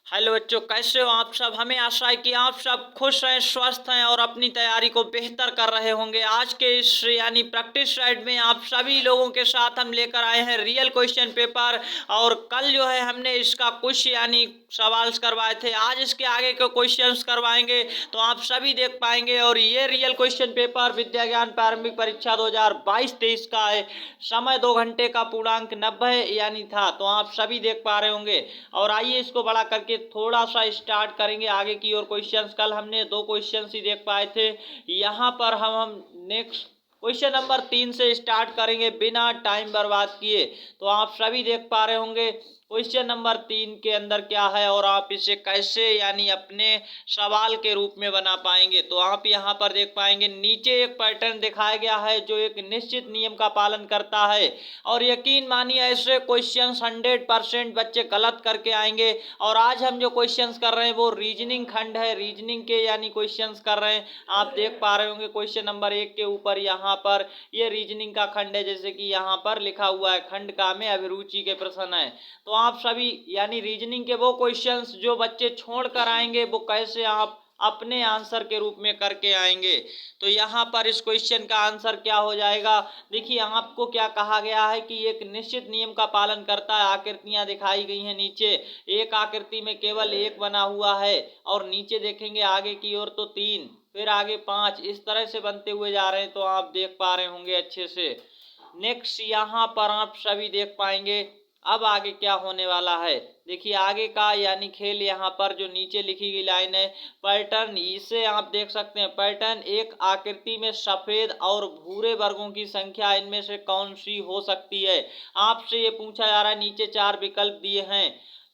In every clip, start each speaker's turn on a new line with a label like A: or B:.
A: Hello बच्चों, कैसे हो आप सब। हमें आशा है कि आप सब खुश हैं, स्वस्थ हैं और अपनी तैयारी को बेहतर कर रहे होंगे। आज के इस यानी प्रैक्टिस सेट में आप सभी लोगों के साथ हम लेकर आए हैं रियल क्वेश्चन पेपर। और कल जो है हमने इसका कुछ यानी सवाल करवाए थे, आज इसके आगे के क्वेश्चंस करवाएंगे तो आप सभी देख पाएंगे। और ये रियल क्वेश्चन पेपर विद्या ज्ञान प्रारंभिक परीक्षा 2022-23 का है। समय 2 घंटे का पूर्णांक 90 यानी था, तो आप सभी देख पा रहे होंगे। और आइए इसको बड़ा करके थोड़ा सा स्टार्ट करेंगे आगे की और क्वेश्चंस। कल हमने 2 क्वेश्चंस ही देख पाए थे। यहाँ पर हम नेक्स्ट क्वेश्चन नंबर 3 से स्टार्ट करेंगे बिना टाइम बर्बाद किए। तो आप सभी देख पा रहे होंगे क्वेश्चन नंबर 3 के अंदर क्या है और आप इसे कैसे यानी अपने सवाल के रूप में बना पाएंगे। तो आप यहाँ पर देख पाएंगे नीचे एक पैटर्न दिखाया गया है जो एक निश्चित नियम का पालन करता है। और यकीन मानिए ऐसे क्वेश्चंस 100% बच्चे गलत करके आएंगे। और आज हम जो क्वेश्चंस कर रहे हैं वो रीजनिंग खंड है, रीजनिंग के यानी क्वेश्चंस कर रहे हैं। आप देख पा रहे होंगे क्वेश्चन नंबर 1 के ऊपर यहाँ पर ये रीजनिंग का खंड है, जैसे कि यहाँ पर लिखा हुआ है खंड का में अभिरुचि के प्रश्न है। तो आप सभी यानी रीजनिंग के वो क्वेश्चंस जो बच्चे छोड़ कर आएंगे वो कैसे आप अपने आंसर के रूप में करके आएंगे। तो यहाँ पर इस क्वेश्चन का आंसर क्या हो जाएगा। देखिए आपको क्या कहा गया है कि एक निश्चित नियम का पालन करता है। आकृतियां दिखाई गई हैं नीचे, एक आकृति में केवल एक बना हुआ है और नीचे देखेंगे आगे की ओर तो 3, फिर आगे 5, इस तरह से बनते हुए जा रहे हैं। तो आप देख पा रहे होंगे अच्छे से। नेक्स्ट यहाँ पर आप सभी देख पाएंगे अब आगे क्या होने वाला है। देखिए आगे का यानी खेल यहाँ पर जो नीचे लिखी गई लाइन है पैटर्न, इसे आप देख सकते हैं। पैटर्न एक आकृति में सफेद और भूरे वर्गों की संख्या इनमें से कौन सी हो सकती है। आपसे ये पूछा जा रहा है, नीचे 4 विकल्प दिए हैं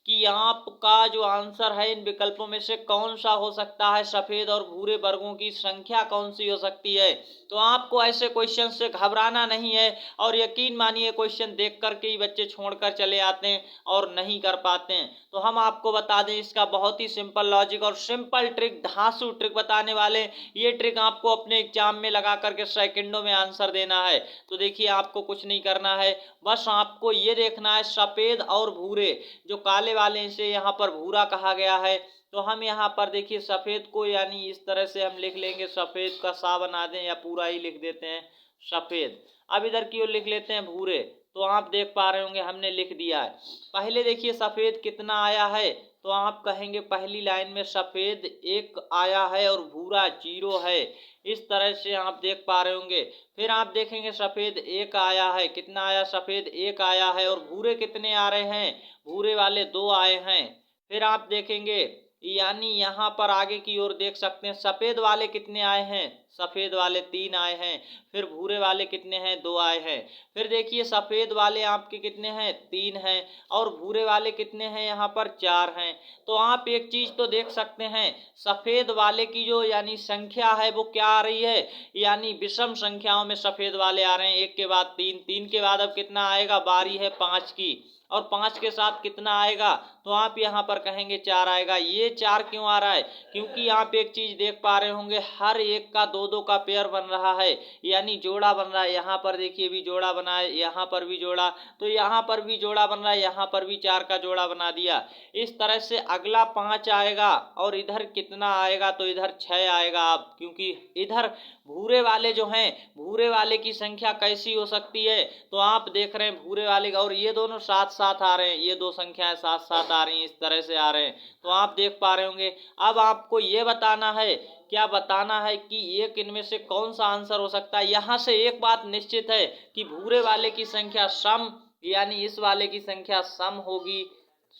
A: कि आपका जो आंसर है इन विकल्पों में से कौन सा हो सकता है, सफेद और भूरे वर्गों की संख्या कौन सी हो सकती है। तो आपको ऐसे क्वेश्चन से घबराना नहीं है। और यकीन मानिए क्वेश्चन देख करके ही बच्चे छोड़कर चले आते हैं और नहीं कर पाते हैं। तो हम आपको बता दें इसका बहुत ही सिंपल लॉजिक और सिंपल ट्रिक, धांसू ट्रिक बताने वाले। ये ट्रिक आपको अपने एग्जाम में लगा करके सेकंडों में आंसर देना है। तो देखिए आपको कुछ नहीं करना है, बस आपको ये देखना है सफेद और भूरे, जो काले वाले से यहाँ पर भूरा कहा गया है। तो हम यहाँ पर देखिए सफेद को यानी इस तरह से हम लिख लेंगे, सफेद का सा बना दें या पूरा ही लिख देते हैं सफेद। अब इधर की ओर लिख लेते हैं भूरे। तो आप देख पा रहे होंगे हमने लिख दिया है। पहले देखिए सफेद कितना आया है, तो आप कहेंगे पहली लाइन में सफेद 1 आया है और भूरा 0 है। इस तरह से आप देख पा रहे होंगे। फिर आप देखेंगे सफेद 1 आया है, कितना आया, सफेद 1 आया है और भूरे कितने आ रहे हैं, भूरे वाले 2 आए हैं। फिर आप देखेंगे यानी यहाँ पर आगे की ओर देख सकते हैं सफेद वाले कितने आए हैं, सफेद वाले 3 आए हैं। फिर भूरे वाले कितने हैं, 2 आए हैं। फिर देखिए सफेद वाले आपके कितने हैं, 3 हैं और भूरे वाले कितने हैं, यहाँ पर 4 हैं। तो आप एक चीज तो देख सकते हैं, सफेद वाले की जो यानी संख्या है वो क्या आ रही है, यानी विषम संख्याओं में सफेद वाले आ रहे हैं। 1 के बाद 3, 3 के बाद अब कितना आएगा, बारी है 5 की, और 5 के साथ कितना आएगा, तो आप यहाँ पर कहेंगे 4 आएगा। ये 4 क्यों आ रहा है, क्योंकि आप एक चीज देख पा रहे होंगे हर एक का 2-2 का पेयर बन रहा है, यानी जोड़ा बन रहा है। यहाँ पर देखिए भी जोड़ा बना है, यहाँ पर भी जोड़ा, तो यहाँ पर भी जोड़ा बन रहा है, यहाँ पर भी 4 का जोड़ा बना दिया। इस तरह से अगला 5 आएगा और इधर कितना आएगा, तो इधर 6 आएगा। आप क्योंकि इधर भूरे वाले जो हैं, भूरे वाले की संख्या कैसी हो सकती है, तो आप देख रहे हैं भूरे वाले का, और ये दोनों साथ साथ आ रहे हैं, ये 2 संख्याएं साथ साथ आ रही हैं, इस तरह से आ रहे हैं। तो आप देख पा रहे होंगे। अब आपको ये बताना है, क्या बताना है कि एक इनमें से कौन सा आंसर हो सकता है। यहां से एक बात निश्चित है कि भूरे वाले की संख्या सम, यानी इस वाले की संख्या सम होगी,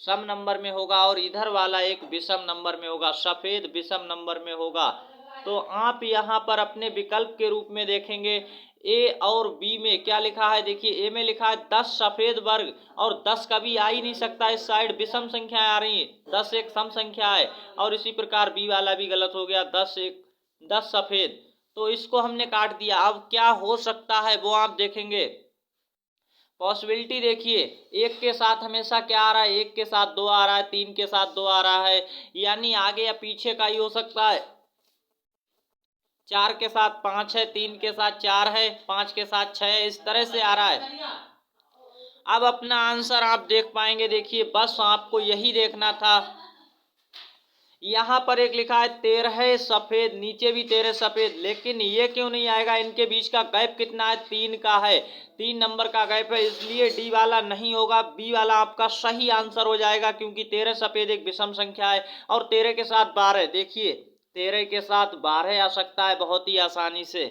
A: सम नंबर में होगा, और इधर वाला एक विषम नंबर में होगा, सफेद विषम नंबर में होगा। तो आप यहाँ पर अपने विकल्प के रूप में देखेंगे ए और बी में क्या लिखा है। देखिए ए में लिखा है 10 सफेद वर्ग, और 10 कभी आ ही नहीं सकता, इस साइड विषम संख्याएं आ रही हैं, 10 एक सम संख्या है। और इसी प्रकार बी वाला भी गलत हो गया, 10 सफेद, तो इसको हमने काट दिया। अब क्या हो सकता है वो आप देखेंगे। पॉसिबिलिटी देखिए, 1 के साथ हमेशा क्या आ रहा है, 1 के साथ 2 आ रहा है, 3 के साथ 2 आ रहा है, यानी आगे या पीछे का ही हो सकता है। 4 के साथ 5 है, 3 के साथ 4 है, 5 के साथ 6 है, इस तरह से आ रहा है। अब अपना आंसर आप देख पाएंगे। देखिए बस आपको यही देखना था यहाँ पर एक लिखा है 13 सफेद, नीचे भी 13 सफेद, लेकिन ये क्यों नहीं आएगा? इनके बीच का गैप कितना है? 3 का है, 3 नंबर का गैप है, इसलिए डी वाला नहीं होगा, बी वाला आपका सही आंसर हो जाएगा, क्योंकि 13 सफेद एक विषम संख्या है और 13 के साथ 12, देखिए 13 के साथ 12 आ सकता है बहुत ही आसानी से।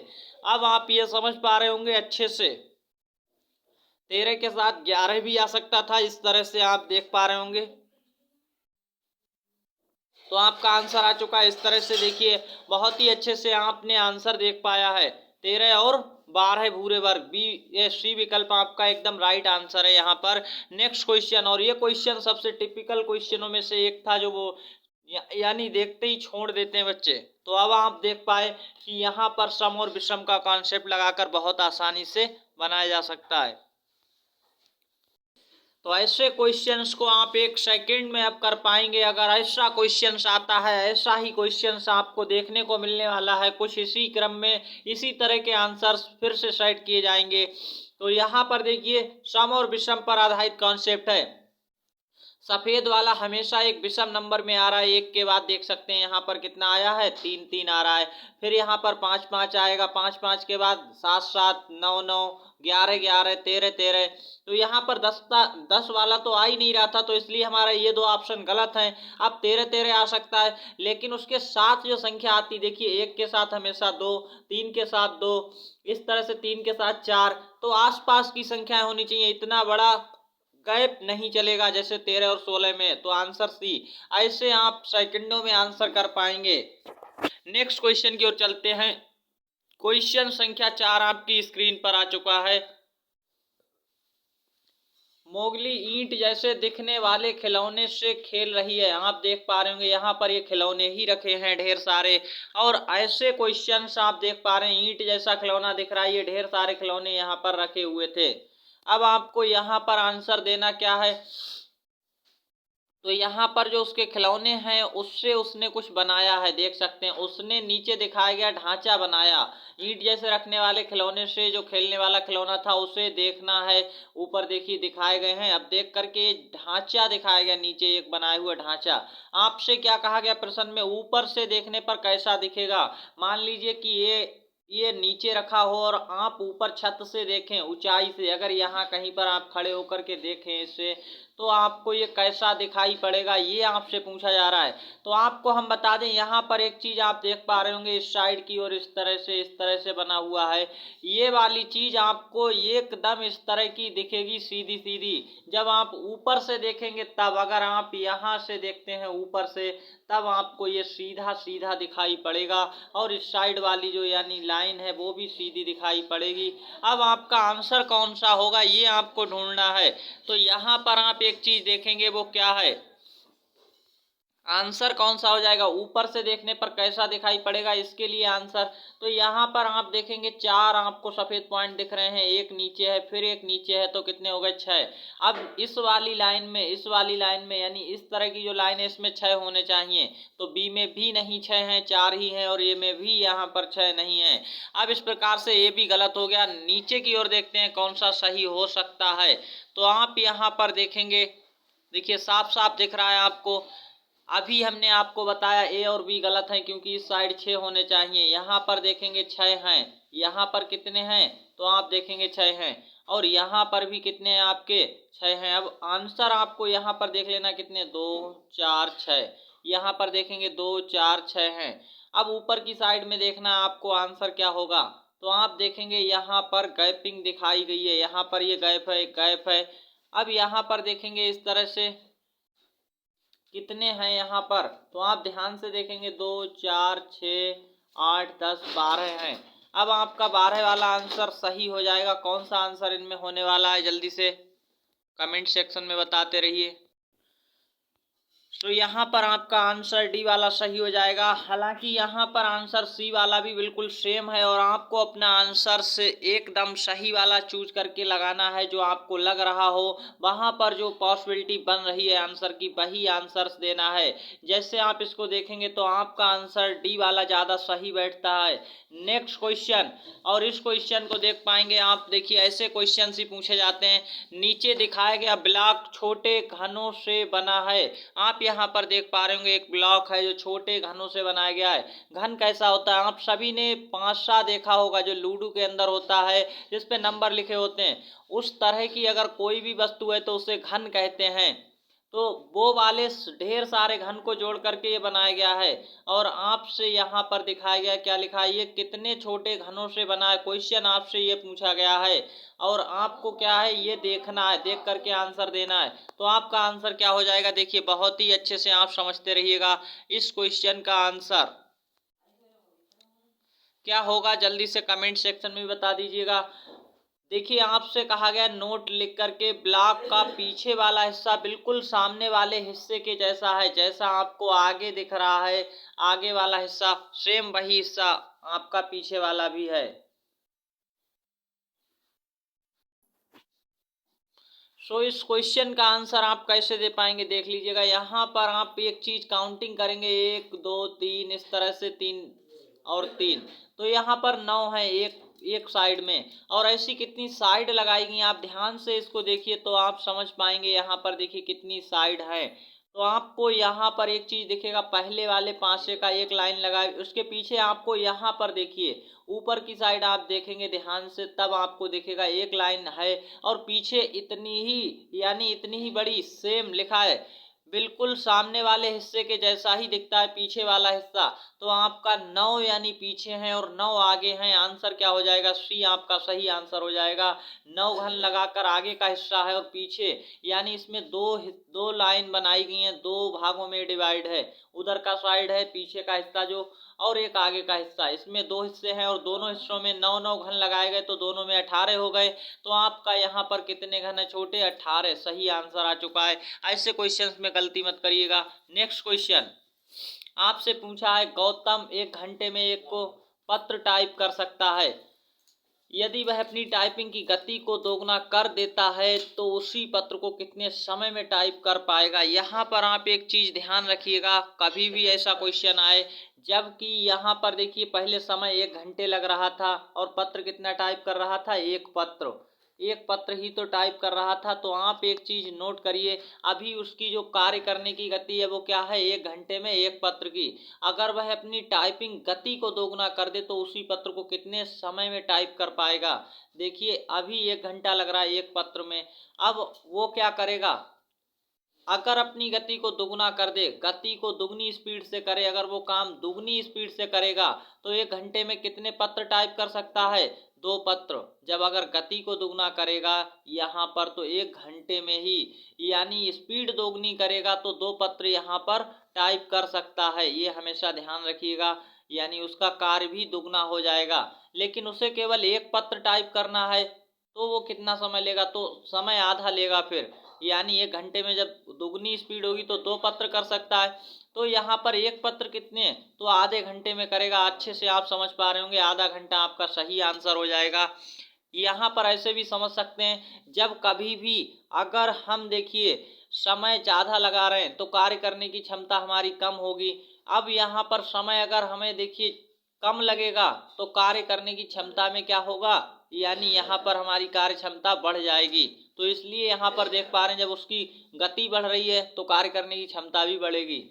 A: अब आप ये समझ पा रहे होंगे अच्छे से, 13 के साथ 11 भी आ सकता था, इस तरह से आप देख पा रहे होंगे। तो आपका आंसर आ चुका है इस तरह से, देखिए बहुत ही अच्छे से आपने आंसर देख पाया है। 13 और 12 भूरे वर्ग, बी ये सी विकल्प आपका एकदम राइट आंसर है यहाँ पर। नेक्स्ट क्वेश्चन, और ये क्वेश्चन सबसे टिपिकल क्वेश्चनों में से एक था जो वो यानी देखते ही छोड़ देते हैं बच्चे। तो अब आप देख पाए कि यहाँ पर सम और विषम का कॉन्सेप्ट लगाकर बहुत आसानी से बनाया जा सकता है। तो ऐसे क्वेश्चंस को आप 1 सेकंड में अब कर पाएंगे। अगर ऐसा क्वेश्चंस आता है, ऐसा ही क्वेश्चंस आपको देखने को मिलने वाला है, कुछ इसी क्रम में इसी तरह के आंसर्स फिर से सेट किए जाएंगे। तो यहाँ पर देखिए सम और विषम पर आधारित कॉन्सेप्ट है। सफेद वाला हमेशा एक विषम नंबर में आ रहा है, एक के बाद देख सकते हैं यहाँ पर कितना आया है, 3 3 आ रहा है, फिर यहाँ पर 5 5 आएगा, 5 5 के बाद 7 7 9 9 11 11 13 13। तो यहाँ पर 10 वाला तो आ ही नहीं रहा था, तो इसलिए हमारा ये 2 ऑप्शन गलत हैं। अब 13 13 आ सकता है, लेकिन उसके साथ जो संख्या आती, देखिए 1 के साथ हमेशा 2, 3 के साथ 2, इस तरह से 3 के साथ 4, तो आसपास की संख्याएं होनी चाहिए, इतना बड़ा गैप नहीं चलेगा जैसे 13 और 16 में। तो आंसर सी, ऐसे आप सेकंडों में आंसर कर पाएंगे। नेक्स्ट क्वेश्चन की ओर चलते हैं। क्वेश्चन संख्या 4 आपकी स्क्रीन पर आ चुका है। मोगली ईंट जैसे दिखने वाले खिलौने से खेल रही है। आप देख पा रहे होंगे यहाँ पर ये खिलौने ही रखे हैं ढेर सारे, और ऐसे क्वेश्चंस आप देख पा रहे हैं, ईंट जैसा खिलौना दिख रहा है, ये ढेर सारे खिलौने यहाँ पर रखे हुए थे। अब आपको यहाँ पर आंसर देना क्या है? तो यहाँ पर जो उसके खिलौने हैं उससे उसने कुछ बनाया है, देख सकते हैं, उसने नीचे दिखाया गया ढांचा बनाया। ईंट जैसे रखने वाले खिलौने से जो खेलने वाला खिलौना था उसे देखना है। ऊपर देखिए दिखाए गए हैं, अब देख करके ढांचा दिखाया गया, नीचे एक बनाया हुआ ढांचा। आपसे क्या कहा गया प्रश्न में? ऊपर से देखने पर कैसा दिखेगा? मान लीजिए कि ये नीचे रखा हो और आप ऊपर छत से देखें, ऊंचाई से, अगर यहाँ कहीं पर आप खड़े होकर के देखें इसे, तो आपको ये कैसा दिखाई पड़ेगा, ये आपसे पूछा जा रहा है। तो आपको हम बता दें, यहाँ पर एक चीज आप देख पा रहे होंगे, इस साइड की और इस तरह से बना हुआ है। ये वाली चीज आपको एकदम इस तरह की दिखेगी, सीधी सीधी। जब आप ऊपर से देखेंगे तब, अगर आप यहाँ से देखते हैं ऊपर से, तब आपको ये सीधा सीधा दिखाई पड़ेगा, और इस साइड वाली जो यानी लाइन है वो भी सीधी दिखाई पड़ेगी। अब आपका आंसर कौन सा होगा ये आपको ढूंढना है। तो यहाँ पर आप एक चीज देखेंगे, वो क्या है? आंसर कौन सा हो जाएगा? ऊपर से देखने पर कैसा दिखाई पड़ेगा, इसके लिए आंसर। तो यहाँ पर आप देखेंगे 4 आपको सफेद पॉइंट दिख रहे हैं, एक नीचे है, फिर एक नीचे है, तो कितने हो गए? 6। अब इस वाली लाइन में यानी इस तरह की जो लाइन है इसमें 6 होने चाहिए, तो बी में भी नहीं 6 हैं, 4 ही हैं, और ये में भी यहाँ पर 6 नहीं है। अब इस प्रकार से ये भी गलत हो गया। नीचे की ओर देखते हैं कौन सा सही हो सकता है। तो आप यहाँ पर देखेंगे, देखिए साफ साफ दिख रहा है आपको। अभी हमने आपको बताया ए और बी गलत हैं, क्योंकि इस साइड 6 होने चाहिए। यहाँ पर देखेंगे 6 हैं, यहाँ पर कितने हैं? तो आप देखेंगे 6 हैं, और यहाँ पर भी कितने हैं आपके? 6 हैं। अब आंसर आपको यहाँ पर देख लेना कितने, 2 4 6, यहाँ पर देखेंगे 2 4 6 हैं। अब ऊपर की साइड में देखना आपको आंसर क्या होगा। तो आप देखेंगे यहाँ पर गैपिंग दिखाई गई है, यहाँ पर ये गैप है, गैप है। अब यहाँ पर देखेंगे इस तरह से कितने हैं यहाँ पर, तो आप ध्यान से देखेंगे 2 4 6 8 10 12 हैं। अब आपका 12 वाला आंसर सही हो जाएगा। कौन सा आंसर इनमें होने वाला है, जल्दी से कमेंट सेक्शन में बताते रहिए। तो यहाँ पर आपका आंसर डी वाला सही हो जाएगा। हालांकि यहाँ पर आंसर सी वाला भी बिल्कुल सेम है, और आपको अपना आंसर से एकदम सही वाला चूज करके लगाना है, जो आपको लग रहा हो वहाँ पर जो पॉसिबिलिटी बन रही है आंसर की, वही आंसर देना है। जैसे आप इसको देखेंगे तो आपका आंसर डी वाला ज़्यादा सही बैठता है। नेक्स्ट क्वेश्चन, और इस क्वेश्चन को देख पाएंगे आप, देखिए ऐसे क्वेश्चन ही पूछे जाते हैं। नीचे दिखाया गया ब्लॉक छोटे घनों से बना है। आप यहाँ पर देख पा रहे होंगे एक ब्लॉक है जो छोटे घनों से बनाया गया है। घन कैसा होता है, आप सभी ने पांचसा देखा होगा जो लूडो के अंदर होता है जिसपे नंबर लिखे होते हैं। उस तरह की अगर कोई भी वस्तु है तो उसे घन कहते हैं। तो वो वाले ढेर सारे घन को जोड़ करके ये बनाया गया है। और आपसे यहाँ पर दिखाया गया क्या लिखा है, ये कितने छोटे घनों से बना है, क्वेश्चन आपसे ये पूछा गया है। और आपको क्या है ये देखना है, देख करके आंसर देना है। तो आपका आंसर क्या हो जाएगा, देखिए बहुत ही अच्छे से आप समझते रहिएगा। इस क्वेश्चन का आंसर क्या होगा जल्दी से कमेंट सेक्शन में बता दीजिएगा। देखिए आपसे कहा गया नोट लिख करके ब्लॉक का पीछे वाला हिस्सा बिल्कुल सामने वाले हिस्से के जैसा है, जैसा आपको आगे दिख रहा है। आगे वाला हिस्सा सेम वही हिस्सा आपका पीछे वाला भी है। इस क्वेश्चन का आंसर आप कैसे दे पाएंगे देख लीजिएगा। यहाँ पर आप एक चीज काउंटिंग करेंगे, 1 2 3, इस तरह से 3 और 3, तो यहाँ पर 9 है एक साइड में। और ऐसी कितनी साइड लगाई गई आप ध्यान से इसको देखिए तो आप समझ पाएंगे। यहाँ पर देखिए कितनी साइड है। तो आपको यहाँ पर एक चीज दिखेगा, पहले वाले पांचे का एक लाइन लगा, उसके पीछे आपको यहाँ पर देखिए ऊपर की साइड आप देखेंगे ध्यान से तब आपको दिखेगा एक लाइन है और पीछे इतनी ही यानी इतनी ही बड़ी सेम लिखा है, बिल्कुल सामने वाले हिस्से के जैसा ही दिखता है पीछे वाला हिस्सा। तो आपका 9 यानी पीछे हैं और 9 आगे हैं। आंसर क्या हो जाएगा, सी आपका सही आंसर हो जाएगा। 9 घन लगाकर आगे का हिस्सा है और पीछे यानी इसमें दो लाइन बनाई गई हैं, दो भागों में डिवाइड है। उधर का साइड है पीछे का हिस्सा जो, और एक आगे का हिस्सा, इसमें दो हिस्से हैं और दोनों हिस्सों में 9 घन लगाए गए तो दोनों में 18 हो गए। तो आपका यहाँ पर कितने घन है छोटे, 18 सही आंसर आ चुका है। ऐसे क्वेश्चंस में गलती मत करिएगा। नेक्स्ट क्वेश्चन आपसे पूछा है गौतम 1 घंटे में एक को पत्र टाइप कर सकता है, यदि वह अपनी टाइपिंग की गति को दोगुना कर देता है तो उसी पत्र को कितने समय में टाइप कर पाएगा। यहाँ पर आप एक चीज ध्यान रखिएगा, कभी भी ऐसा क्वेश्चन आए जबकि यहाँ पर देखिए पहले समय 1 घंटे लग रहा था और पत्र कितना टाइप कर रहा था, एक पत्र ही तो टाइप कर रहा था। तो आप एक चीज नोट करिए, अभी उसकी जो कार्य करने की गति है वो क्या है, 1 घंटे में एक पत्र की। अगर वह अपनी टाइपिंग गति को दोगुना कर दे तो उसी पत्र को कितने समय में टाइप कर पाएगा। देखिए अभी 1 घंटा लग रहा है एक पत्र में, अब वो क्या करेगा, अगर अपनी गति को दुगुना कर दे, गति को दुगनी स्पीड से करे, अगर वो काम दुगनी स्पीड से करेगा तो 1 घंटे में कितने पत्र टाइप कर सकता है, 2 पत्र। जब अगर गति को दुगना करेगा यहाँ पर तो 1 घंटे में ही यानी स्पीड दोगुनी करेगा तो 2 पत्र यहाँ पर टाइप कर सकता है। ये हमेशा ध्यान रखिएगा, यानी उसका कार्य भी दुगना हो जाएगा। लेकिन उसे केवल 1 पत्र टाइप करना है तो वो कितना समय लेगा, तो समय आधा लेगा फिर, यानी 1 घंटे में जब दुगनी स्पीड होगी तो 2 पत्र कर सकता है। तो यहाँ पर 1 पत्र कितने, तो आधे घंटे में करेगा। अच्छे से आप समझ पा रहे होंगे, आधा घंटा आपका सही आंसर हो जाएगा। यहाँ पर ऐसे भी समझ सकते हैं, जब कभी भी अगर हम देखिए समय ज़्यादा लगा रहे हैं तो कार्य करने की क्षमता हमारी कम होगी। अब यहाँ पर समय अगर हमें देखिए कम लगेगा तो कार्य करने की क्षमता में क्या होगा, यानी यहाँ पर हमारी कार्य क्षमता बढ़ जाएगी। तो इसलिए यहाँ पर देख पा रहे हैं जब उसकी गति बढ़ रही है तो कार्य करने की क्षमता भी बढ़ेगी।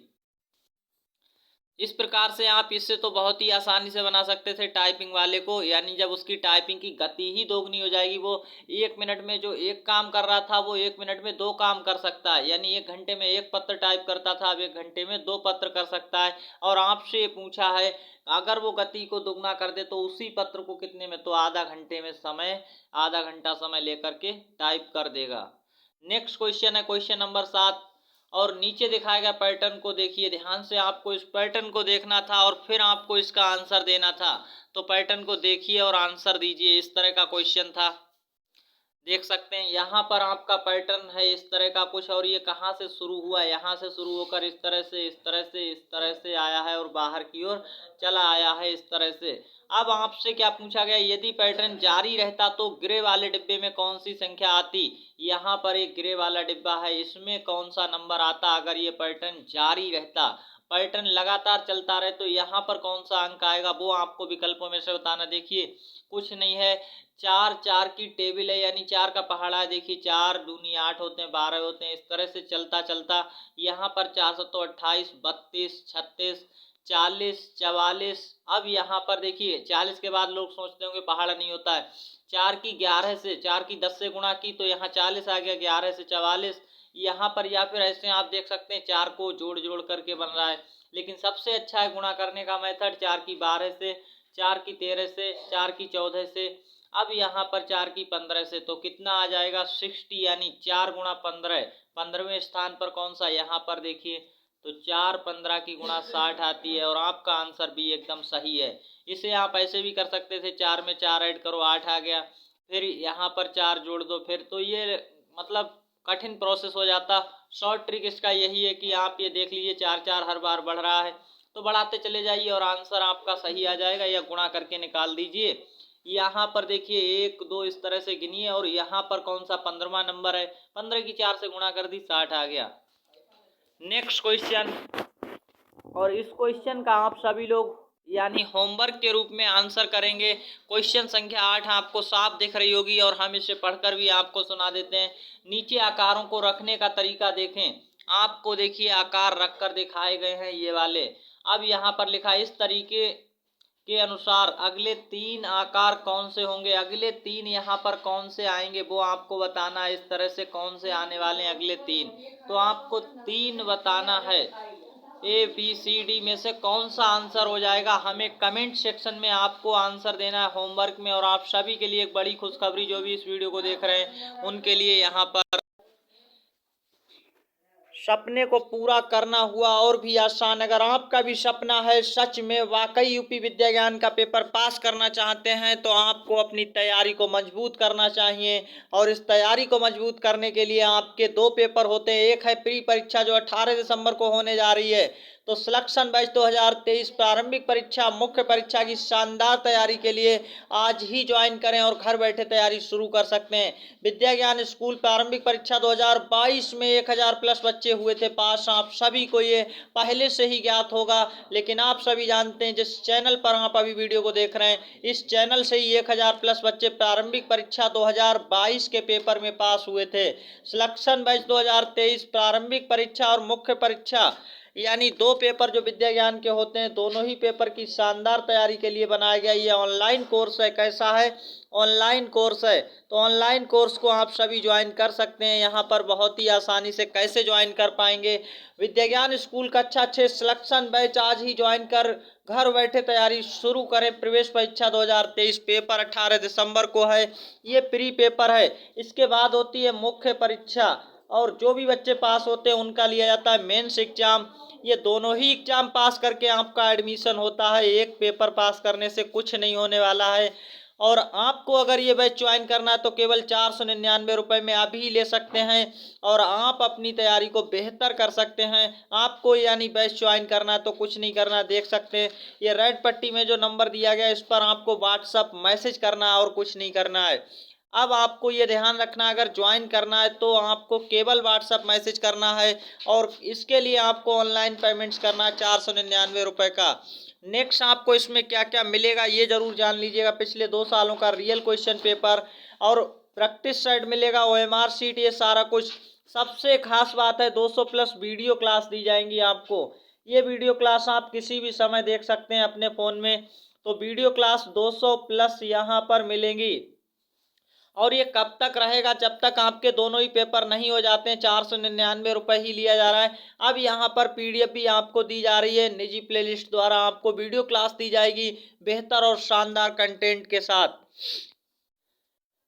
A: इस प्रकार से आप इससे तो बहुत ही आसानी से बना सकते थे टाइपिंग वाले को, यानी जब उसकी टाइपिंग की गति ही दोगुनी हो जाएगी, वो 1 मिनट में जो एक काम कर रहा था वो 1 मिनट में 2 काम कर सकता है, यानी 1 घंटे में 1 पत्र टाइप करता था अब 1 घंटे में 2 पत्र कर सकता है। और आपसे ये पूछा है अगर वो गति को दुगना कर दे तो उसी पत्र को कितने में, तो आधा घंटा समय लेकर के टाइप कर देगा। नेक्स्ट क्वेश्चन है क्वेश्चन नंबर 7 और नीचे दिखाए गए पैटर्न को देखिए ध्यान से, आपको इस पैटर्न को देखना था और फिर आपको इसका आंसर देना था। तो पैटर्न को देखिए और आंसर दीजिए। इस तरह का क्वेश्चन था, देख सकते हैं यहाँ पर आपका पैटर्न है इस तरह का कुछ, और ये कहाँ से शुरू हुआ, यहाँ से शुरू होकर इस तरह से आया है और बाहर की ओर चला आया है इस तरह से। अब आपसे क्या पूछा गया, यदि पैटर्न जारी रहता तो ग्रे वाले डिब्बे में कौन सी संख्या आती। यहाँ पर एक ग्रे वाला डिब्बा है, इसमें कौन सा नंबर आता अगर ये पैटर्न जारी रहता। पैटर्न लगातार चलता रहे तो यहाँ पर कौन सा अंक आएगा वो आपको विकल्पों में से बताना। देखिए कुछ नहीं है, 4 4 की टेबल है, यानी 4 का पहाड़ा है। देखिए 4 दूनी 8 होते हैं, 12 होते हैं, इस तरह से चलता चलता यहाँ पर 4 7 28 32 36 40 44। अब यहाँ पर देखिए 40 के बाद लोग सोचते होंगे पहाड़ा नहीं होता है। 4 की 11 से 4 की 10 से गुणा की तो यहाँ 40 आ गया, 11 से 44 यहाँ पर, या फिर ऐसे आप देख सकते हैं 4 को जोड़ जोड़ करके बन रहा है। लेकिन सबसे अच्छा है गुणा करने का मेथड, 4 की 12 से, 4 की 13 से, 4 की 14 से, अब यहाँ पर 4 की 15 से, तो कितना आ जाएगा 60, यानी 4 गुणा 15, 15वें स्थान पर कौन सा, यहाँ पर देखिए तो 4 15 की गुणा 60 आती है और आपका आंसर भी एकदम सही है। इसे आप ऐसे भी कर सकते थे, 4 में 4 ऐड करो 8 आ गया, फिर यहाँ पर 4 जोड़ दो, फिर तो ये मतलब कठिन प्रोसेस हो जाता। शॉर्ट ट्रिक इसका यही है कि आप ये देख लीजिए 4 4 हर बार बढ़ रहा है तो बढ़ाते चले जाइए और आंसर आपका सही आ जाएगा, या गुणा करके निकाल दीजिए। यहाँ पर देखिए 1 2 इस तरह से गिनिए और यहाँ पर कौन सा 15वां नंबर है, 15 की 4 से गुणा कर दी 60 आ गया। नेक्स्ट क्वेश्चन, और इस क्वेश्चन का आप सभी लोग यानी होमवर्क के रूप में आंसर करेंगे। क्वेश्चन संख्या 8 आपको साफ दिख रही होगी और हम इसे पढ़कर भी आपको सुना देते हैं। नीचे आकारों को रखने का तरीका देखें, आपको देखिए आकार रखकर दिखाए गए हैं ये वाले। अब यहाँ पर लिखा है इस तरीके के अनुसार अगले 3 आकार कौन से होंगे, अगले 3 यहाँ पर कौन से आएंगे वो आपको बताना है। इस तरह से कौन से आने वाले हैं अगले 3, तो आपको 3 बताना है। ABCD में से कौन सा आंसर हो जाएगा, हमें कमेंट सेक्शन में आपको आंसर देना है होमवर्क में। और आप सभी के लिए एक बड़ी खुशखबरी, जो भी इस वीडियो को देख रहे हैं उनके लिए यहाँ पर सपने को पूरा करना हुआ और भी आसान। अगर आपका भी सपना है सच में वाकई यूपी विद्या ज्ञान का पेपर पास करना चाहते हैं तो आपको अपनी तैयारी को मजबूत करना चाहिए। और इस तैयारी को मजबूत करने के लिए आपके 2 पेपर होते हैं। एक है प्री परीक्षा जो 18 दिसंबर को होने जा रही है, तो सिलेक्शन बैच 2023 प्रारंभिक परीक्षा मुख्य परीक्षा की शानदार तैयारी के लिए आज ही ज्वाइन करें और घर बैठे तैयारी शुरू कर सकते हैं। विद्या ज्ञान स्कूल प्रारंभिक परीक्षा 2022 में 1000 प्लस बच्चे हुए थे पास। आप सभी को ये पहले से ही ज्ञात होगा, लेकिन आप सभी जानते हैं जिस चैनल पर आप अभी वीडियो को देख रहे हैं इस चैनल से ही 1000 प्लस बच्चे प्रारंभिक परीक्षा 2022 के पेपर में पास हुए थे। सिलेक्शन बैच 2023 प्रारंभिक परीक्षा और मुख्य परीक्षा यानी 2 पेपर जो विद्या ज्ञान के होते हैं, दोनों ही पेपर की शानदार तैयारी के लिए बनाया गया ये ऑनलाइन कोर्स है। कैसा है, ऑनलाइन कोर्स है, तो ऑनलाइन कोर्स को आप सभी ज्वाइन कर सकते हैं। यहाँ पर बहुत ही आसानी से कैसे ज्वाइन कर पाएंगे, विद्या ज्ञान स्कूल कक्षा 6 सिलेक्शन बैच आज ही ज्वाइन कर घर बैठे तैयारी शुरू करें। प्रवेश परीक्षा 2023 पेपर 18 दिसंबर को है, ये प्री पेपर है। इसके बाद होती है मुख्य परीक्षा और जो भी बच्चे पास होते हैं उनका लिया जाता है मेंस एग्जाम। ये दोनों ही एग्जाम पास करके आपका एडमिशन होता है, एक पेपर पास करने से कुछ नहीं होने वाला है। और आपको अगर ये बैच ज्वाइन करना है तो केवल 499 रुपये में अभी ले सकते हैं और आप अपनी तैयारी को बेहतर कर सकते हैं। आपको यानी बैच ज्वाइन करना है तो कुछ नहीं करना, देख सकते हैं ये रेड पट्टी में जो नंबर दिया गया इस पर आपको व्हाट्सअप मैसेज करना है और कुछ नहीं करना है। अब आपको ये ध्यान रखना अगर ज्वाइन करना है तो आपको केवल व्हाट्सअप मैसेज करना है और इसके लिए आपको ऑनलाइन पेमेंट्स करना है 499 रुपये का। नेक्स्ट आपको इसमें क्या क्या मिलेगा ये जरूर जान लीजिएगा। पिछले 2 सालों का रियल क्वेश्चन पेपर और प्रैक्टिस सेट मिलेगा, OMR शीट, ये सारा कुछ। सबसे खास बात है 200 प्लस वीडियो क्लास दी जाएंगी आपको। ये वीडियो क्लास आप किसी भी समय देख सकते हैं अपने फ़ोन में, तो वीडियो क्लास 200 प्लस यहाँ पर मिलेंगी। और ये कब तक रहेगा, जब तक आपके दोनों ही पेपर नहीं हो जाते हैं। 499 रुपये ही लिया जा रहा है। अब यहाँ पर PDF भी आपको दी जा रही है, निजी प्लेलिस्ट द्वारा आपको वीडियो क्लास दी जाएगी बेहतर और शानदार कंटेंट के साथ।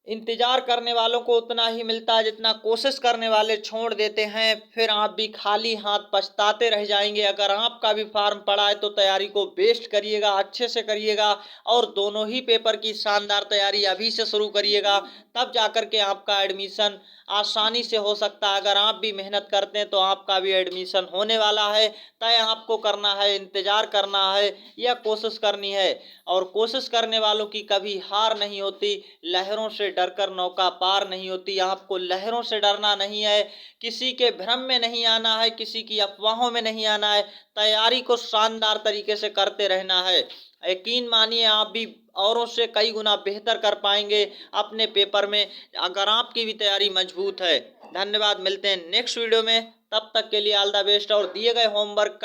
A: इंतजार करने वालों को उतना ही मिलता है जितना कोशिश करने वाले छोड़ देते हैं, फिर आप भी खाली हाथ पछताते रह जाएंगे। अगर आपका भी फॉर्म पड़ा है तो तैयारी को बेस्ट करिएगा, अच्छे से करिएगा और दोनों ही पेपर की शानदार तैयारी अभी से शुरू करिएगा तब जाकर के आपका एडमिशन आसानी से हो सकता है। अगर आप भी मेहनत करते हैं तो आपका भी एडमिशन होने वाला है। तय आपको करना है, इंतज़ार करना है या कोशिश करनी है। और कोशिश करने वालों की कभी हार नहीं होती। लहरों से डरकर नौका पार नहीं होती। आपको लहरों से डरना नहीं है, किसी के भ्रम में नहीं आना है, किसी की अफवाहों में नहीं आना है। तैयारी को शानदार तरीके से करते रहना है। यकीन मानिए आप भी औरों से कई गुना बेहतर कर पाएंगे अपने पेपर में, अगर आपकी भी तैयारी मजबूत है। धन्यवाद, मिलते हैं नेक्स्ट वीडियो में। तब तक के लिए ऑल द बेस्ट। और दिए गए होमवर्क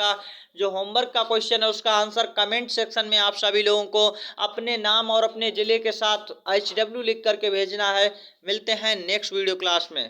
A: का क्वेश्चन है उसका आंसर कमेंट सेक्शन में आप सभी लोगों को अपने नाम और अपने ज़िले के साथ HW लिख करके भेजना है। मिलते हैं नेक्स्ट वीडियो क्लास में।